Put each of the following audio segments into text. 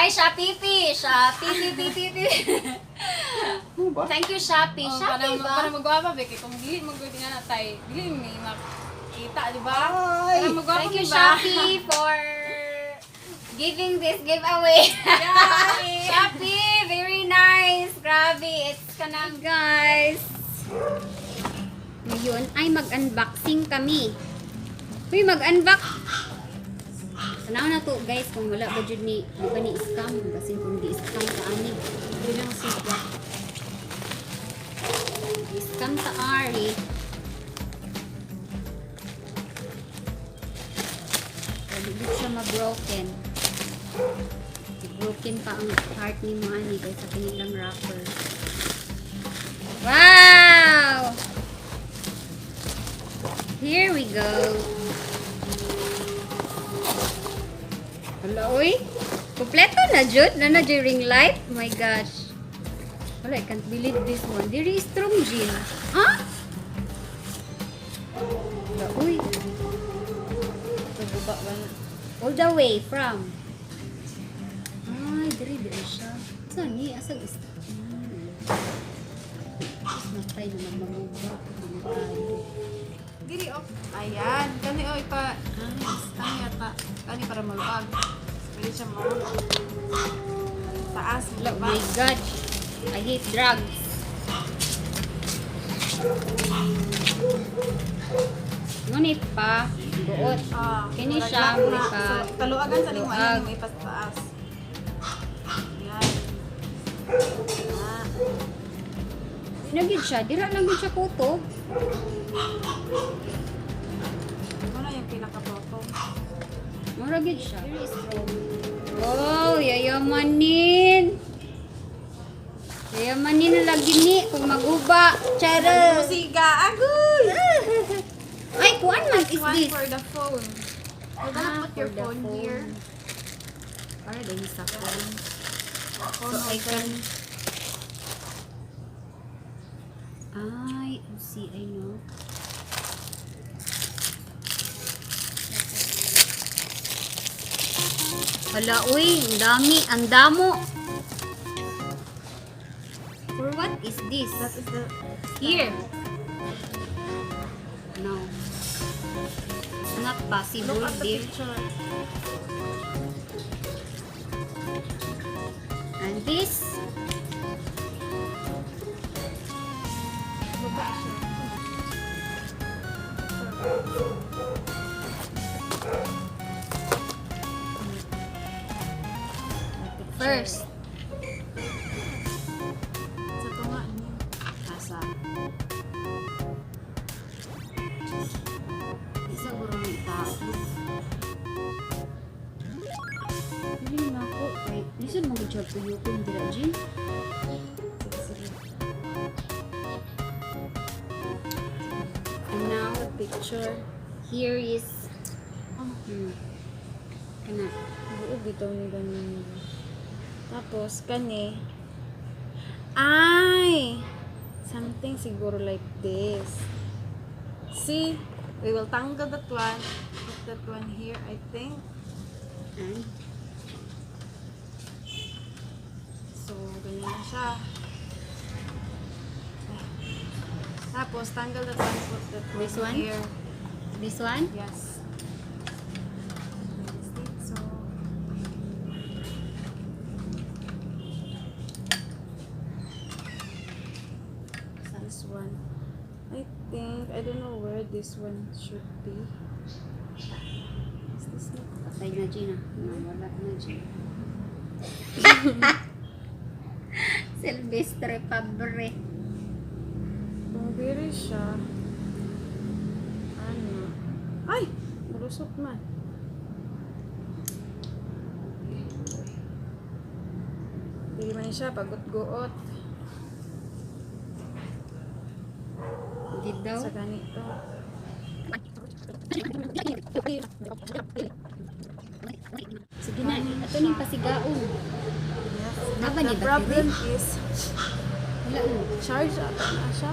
Ay, Shopee. Thank you, Shopee. Shopee ba? Para magwapa, Becky. Kung dili magwapa nga na tayo, dili may makita, di ba? Ay! Para magwapa, Thank you, diba? Shopee, for giving this giveaway. Yay! Shopee, very nice. Grabe, it's kanang guys. Ngayon ay mag-unboxing kami. Uy, mag-unbox. Tanaw na to guys, kung wala ba dyan ni scam. Kasi kung di scam sa ani. Hindi lang siya. Di scam sa Ari. Hindi siya ma-broken. Broken pa ang heart ni mo ani guys sa kanilang wrapper. Wow! Here we go. Hala, uy. Kompleto na, Jud. Na Jud ring light. Oh my gosh. Wala, I can't believe this one. There is strong gin. Huh? Hala, uy. Nagbaba ba na? All the way from. Ay, diri siya. Saan ni? Asag is... Matay na magmamuba. Diri, oh. Ayan. Kani, oh, ipa. Kani yata. Kani para maluag. Pwede siya mo. Taas. Oh my God. I hate drugs. Ngunit pa, buot. Kini siya, may pa. Taluagan sa limo. Luag. Ayan, may taas. Ayan. Nagid siya, dira lang gid siya kutob. Ito na yung pinaka-bottom. Mura gid siya. Very strong. Oh, yayamanin. Yayamanin na lagi ni kung maguba. Chara. Musiga. Agoy! Ay, kuan man is One this? for the phone. You're gonna put your for the phone here. Para din sa phone. Phone So, I holder. can... Ay, see, I know. Hala, uy, ang damo. For what is this? That is the... Here. No. It's not possible, Look at the dear. picture. And this, Look at siya. first. Sa tunga niya. Asa. Isa guro may tao. Hindi na ako. Ay, listen mo gud siya tuyo kung dira, Jin. Sige, sige. And now, the picture. Here is... Kana. Buo bitaw ni ganun. Tapos, kani. Ay! Something siguro like this. See? We will tangle that one. Put that one here, I think. And, So, ganyan na siya. Tapos, tangle that one. Put that one, This one? here. this one? Yes. So, this one. I think, I don't know where this one should be. Is this not? Patay na, Gina. Wala na, Gina. Silvestre Pabre. Kung diri siya, ano? Ay! Malusot man. Dili man siya, pagot-guot. Hindi daw. Sa ganito. Sige na, ito ni pasigaon. Yes. Naba The ni problem battery? is, Wala mo. charge ata na siya.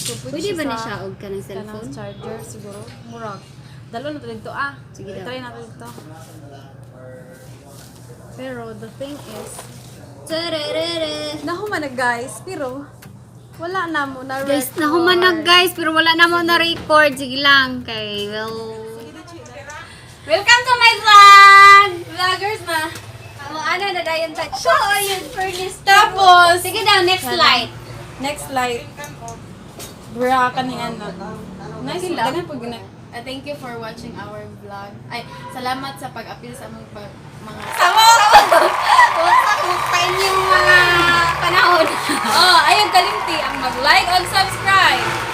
So, Pwede ba na siya og ka ng cellphone? Kanang charger siguro. Murag. Dalo na to dito ah. Sige daw. Try natin dito. Pero the thing is, Tararara. nahuman na guys, pero wala na mo na Guys, nahuman na guys, pero wala na mo na record. Sige lang, kay welcome to my vlog! Vloggers na. Ano na dayon ta? Show yung furnace. Tapos, Sige daw, next slide. next slide. Bra ka ni ano. Nice Sila? lang. Thank you for watching our vlog. Ay, salamat sa pag-appeal sa mga mga Huwag yung mga panahon. Oh, ayun kalimti ang mag-like and subscribe.